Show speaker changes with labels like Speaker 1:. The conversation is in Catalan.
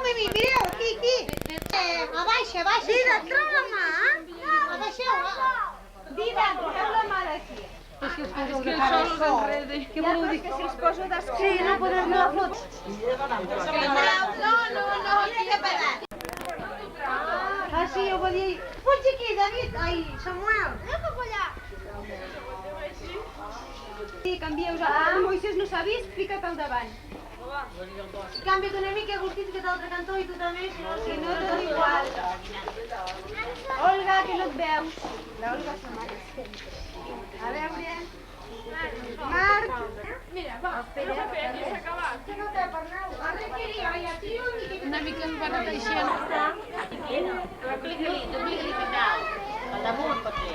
Speaker 1: Mimi, mireu, aquí. Abaixa.
Speaker 2: Dida, treu la mà.
Speaker 1: Abaixeu.
Speaker 2: Dida, treu la mà d'aquí.
Speaker 1: És que us poseu de cara al sol. Què voleu dir?
Speaker 2: Que si els poso d'esquena...
Speaker 1: Sí, no podem anar a fots.
Speaker 2: No, mira que pedat.
Speaker 1: Ah, sí, ho va dir. Puig aquí, David. Ai, Samuel.
Speaker 2: Anem cap allà.
Speaker 1: Sí, canvieu ja. Moisés no s'ha vist, fica't al davant. Canvia't una mica, Agustí, que l'altre cantó i tu també, si no tot igual. Olga, que no et veus. L'Olga és la mare. A veure... Marc.
Speaker 2: Mira, va. Espera, ja s'ha acabat.
Speaker 1: Que no té per anar.
Speaker 3: Una mica em va rebaixant.
Speaker 4: Aplica-li, al damunt, potser.